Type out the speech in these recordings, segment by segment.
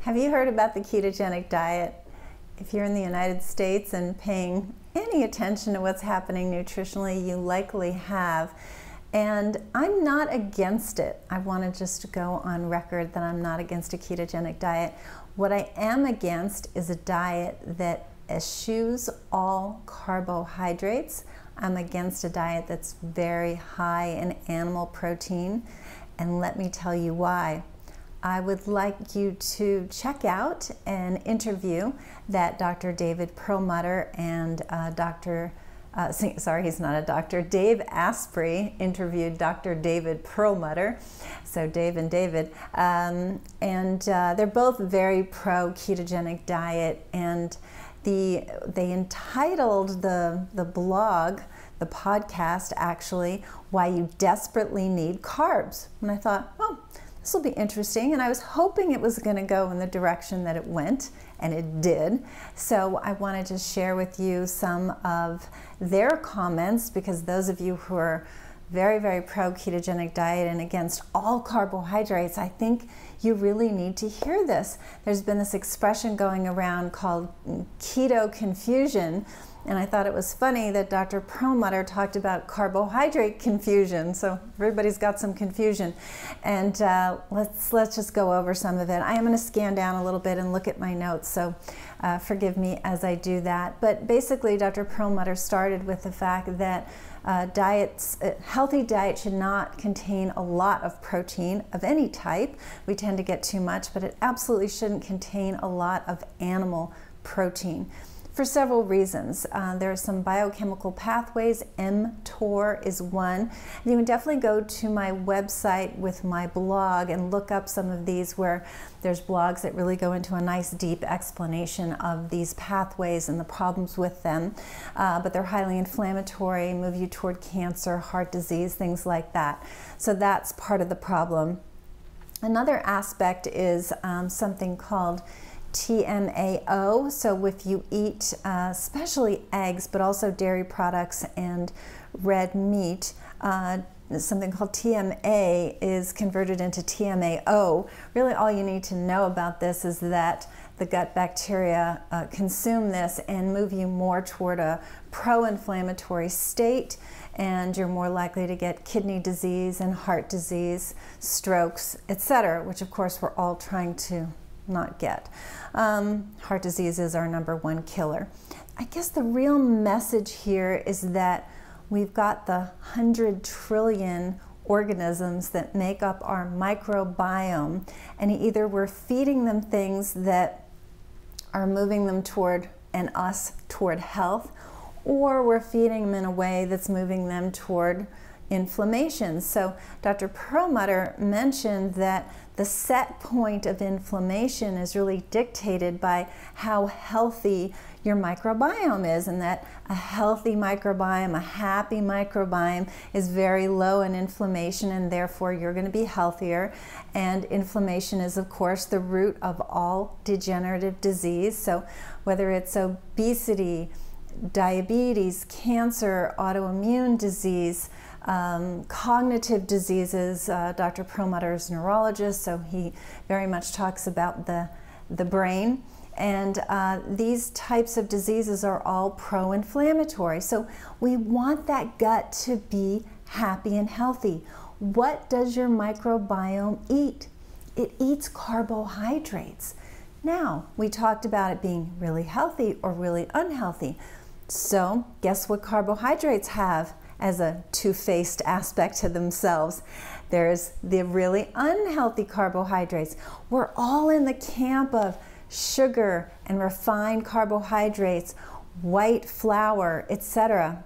Have you heard about the ketogenic diet? If you're in the United States and paying any attention to what's happening nutritionally, you likely have. And I'm not against it. I want to just go on record that I'm not against a ketogenic diet. What I am against is a diet that eschews all carbohydrates. I'm against a diet that's very high in animal protein, and let me tell you why. I would like you to check out an interview that Dr. David Perlmutter and he's not a doctor, Dave Asprey interviewed Dr. David Perlmutter, so Dave and David, they're both very pro ketogenic diet, and they entitled the blog, the podcast actually, Why You Desperately Need Carbs. And I thought, oh, this will be interesting, and I was hoping it was going to go in the direction that it went, and it did. So I want to just share with you some of their comments, because those of you who are very, very pro ketogenic diet and against all carbohydrates, I think you really need to hear this. There's been this expression going around called Keto Confusion, and I thought it was funny that Dr. Perlmutter talked about carbohydrate confusion, so everybody's got some confusion. And let's just go over some of it. I am going to scan down a little bit and look at my notes, so forgive me as I do that. But basically, Dr. Perlmutter started with the fact that healthy diet should not contain a lot of protein of any type. We tend to get too much, but it absolutely shouldn't contain a lot of animal protein, for several reasons. There are some biochemical pathways. mTOR is one. And you can definitely go to my website with my blog and look up some of these, where there's blogs that really go into a nice deep explanation of these pathways and the problems with them. But they're highly inflammatory, move you toward cancer, heart disease, things like that. So that's part of the problem. Another aspect is something called TMAO. So if you eat especially eggs, but also dairy products and red meat, something called TMA is converted into TMAO. Really all you need to know about this is that the gut bacteria consume this and move you more toward a pro-inflammatory state, and you're more likely to get kidney disease and heart disease, strokes, etc., which of course we're all trying to not get. Heart disease is our #1 killer. I guess the real message here is that we've got the 100 trillion organisms that make up our microbiome, and either we're feeding them things that are moving them toward, and us toward, health, or we're feeding them in a way that's moving them toward inflammation. So Dr. Perlmutter mentioned that the set point of inflammation is really dictated by how healthy your microbiome is, and that a healthy microbiome, a happy microbiome, is very low in inflammation, and therefore you're going to be healthier. And inflammation is, of course, the root of all degenerative disease. So whether it's obesity, diabetes, cancer, autoimmune disease, cognitive diseases. Dr. Perlmutter is a neurologist, so he very much talks about the brain. And these types of diseases are all pro-inflammatory. So we want that gut to be happy and healthy. What does your microbiome eat? It eats carbohydrates. Now, we talked about it being really healthy or really unhealthy. So guess what carbohydrates have as a two-faced aspect to themselves? There's the really unhealthy carbohydrates. We're all in the camp of sugar and refined carbohydrates, white flour, etc.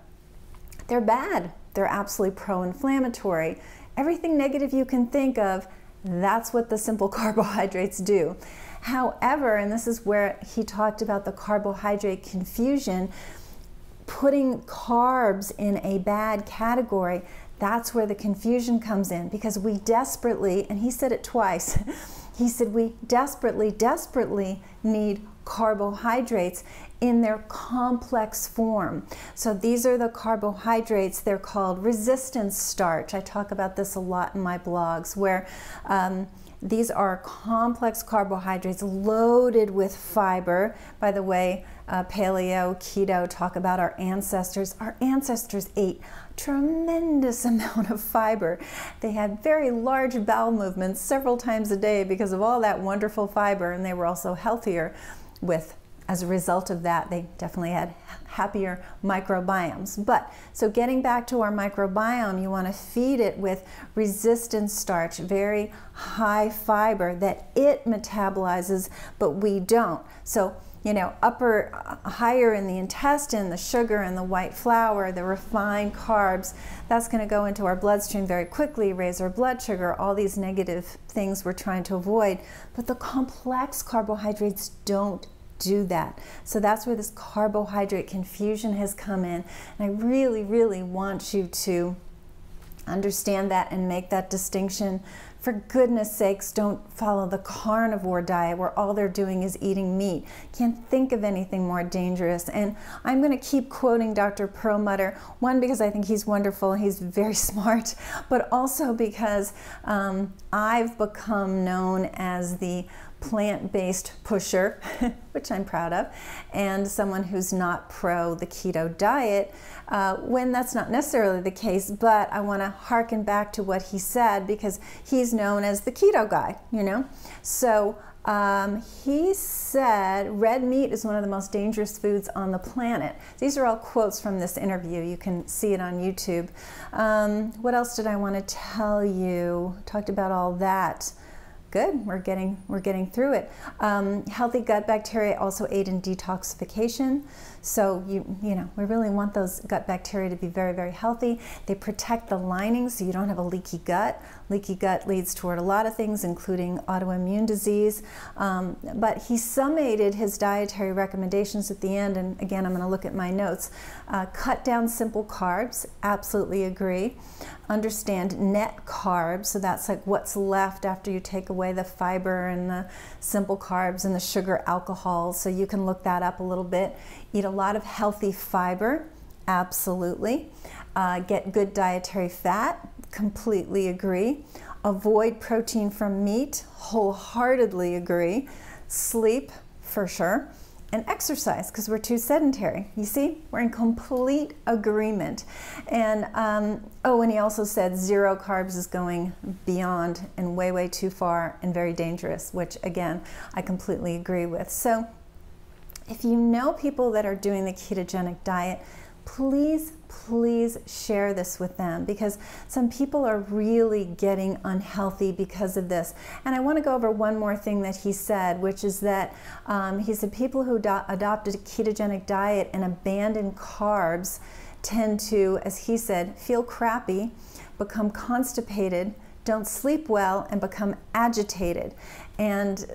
They're bad. They're absolutely pro-inflammatory. Everything negative you can think of, that's what the simple carbohydrates do. However, and this is where he talked about the carbohydrate confusion, putting carbs in a bad category, that's where the confusion comes in, because we desperately, and he said it twice, he said we desperately need carbohydrates in their complex form. So these are the carbohydrates. They're called resistance starch. I talk about this a lot in my blogs, where These are complex carbohydrates loaded with fiber. By the way, paleo, keto talk about our ancestors. Our ancestors ate tremendous amount of fiber. They had very large bowel movements several times a day because of all that wonderful fiber, and they were also healthier as a result of that. They definitely had happier microbiomes. But so getting back to our microbiome, you want to feed it with resistant starch, very high fiber that it metabolizes, but we don't. So, you know, higher in the intestine, the sugar and the white flour, the refined carbs, that's going to go into our bloodstream very quickly, raise our blood sugar, all these negative things we're trying to avoid. But the complex carbohydrates don't do that. So that's where this carbohydrate confusion has come in. And I really, really want you to understand that and make that distinction. For goodness sakes, don't follow the carnivore diet where all they're doing is eating meat. Can't think of anything more dangerous. And I'm going to keep quoting Dr. Perlmutter, one, because I think he's wonderful, he's very smart, but also because I've become known as the plant-based pusher, which I'm proud of, and someone who's not pro the keto diet, when that's not necessarily the case. But I want to harken back to what he said, because he's known as the keto guy, you know. So he said red meat is one of the most dangerous foods on the planet. These are all quotes from this interview. You can see it on YouTube. What else did I want to tell you? Talked about all that. Good, we're getting through it. Healthy gut bacteria also aid in detoxification. So you know, we really want those gut bacteria to be very, very healthy. They protect the lining so you don't have a leaky gut. Leaky gut leads toward a lot of things, including autoimmune disease. But he summated his dietary recommendations at the end, and again, I'm going to look at my notes. Cut down simple carbs, absolutely agree. Understand net carbs, so that's like what's left after you take away the fiber and the simple carbs and the sugar alcohol, so you can look that up a little bit. Eat a lot of healthy fiber, absolutely. Get good dietary fat, completely agree. Avoid protein from meat, wholeheartedly agree. Sleep, for sure. And exercise, because we're too sedentary. You see, we're in complete agreement. And oh, and he also said 0 carbs is going beyond and way, way too far and very dangerous, which again, I completely agree with. So if you know people that are doing the ketogenic diet, please, please share this with them, because some people are really getting unhealthy because of this. And I want to go over one more thing that he said, which is that he said people who adopted a ketogenic diet and abandoned carbs tend to, as he said, feel crappy, become constipated, don't sleep well, and become agitated. And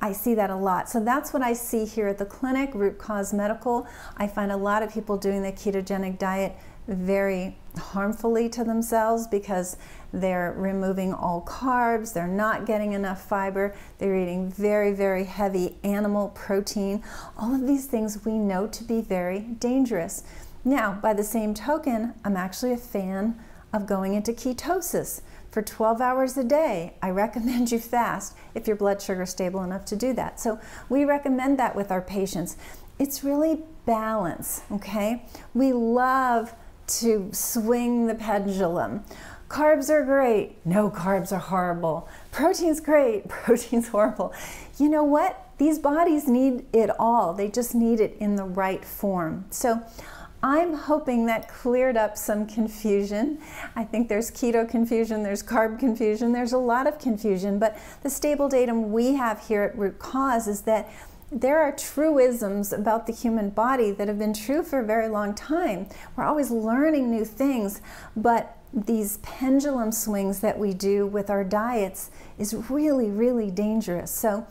I see that a lot. So that's what I see here at the clinic, Root Cause Medical. I find a lot of people doing the ketogenic diet very harmfully to themselves because they're removing all carbs, they're not getting enough fiber, they're eating very, very heavy animal protein. All of these things we know to be very dangerous. Now, by the same token, I'm actually a fan of going into ketosis. For 12 hours a day, I recommend you fast if your blood sugar is stable enough to do that. So we recommend that with our patients. It's really balance, okay? We love to swing the pendulum. Carbs are great. No, carbs are horrible. Protein's great. Protein's horrible. You know what? These bodies need it all. They just need it in the right form. So I'm hoping that cleared up some confusion. I think there's keto confusion, there's carb confusion, there's a lot of confusion, but the stable datum we have here at Root Cause is that there are truisms about the human body that have been true for a very long time. We're always learning new things, but these pendulum swings that we do with our diets is really, really dangerous. So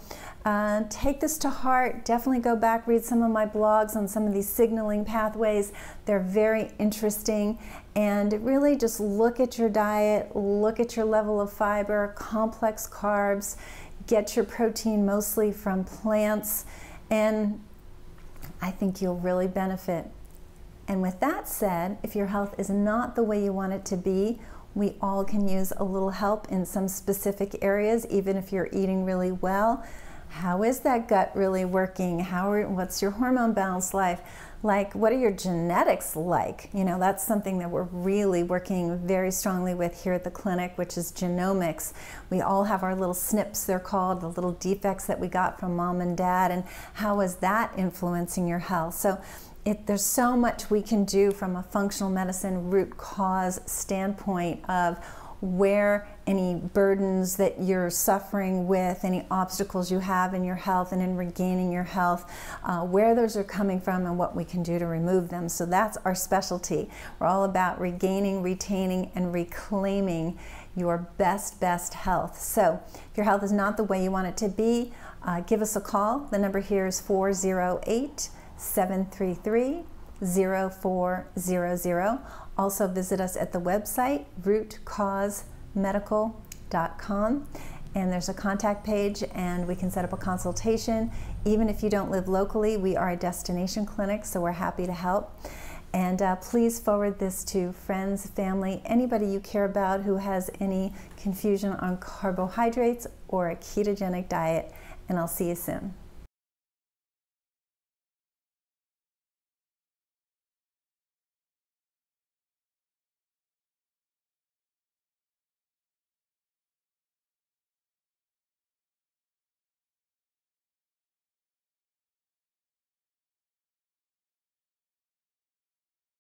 take this to heart. Definitely go back, read some of my blogs on some of these signaling pathways. They're very interesting. And really just look at your diet, look at your level of fiber, complex carbs, get your protein mostly from plants, and I think you'll really benefit. And with that said, if your health is not the way you want it to be, We all can use a little help in some specific areas, even if you're eating really well. How is that gut really working? What's your hormone balance like? What are your genetics like? You know, that's something that we're really working very strongly with here at the clinic, which is genomics. We all have our little SNPs, they're called, the little defects that we got from mom and dad, and how is that influencing your health? So there's so much we can do from a functional medicine root cause standpoint of where any burdens that you're suffering with, any obstacles you have in your health and in regaining your health, where those are coming from and what we can do to remove them. So that's our specialty. We're all about regaining, retaining, and reclaiming your best health. So if your health is not the way you want it to be, give us a call. The number here is 408-733-0400. Also visit us at the website, rootcausemedical.com, and there's a contact page and we can set up a consultation. Even if you don't live locally, we are a destination clinic, so we're happy to help. And please forward this to friends, family, anybody you care about who has any confusion on carbohydrates or a ketogenic diet, and I'll see you soon.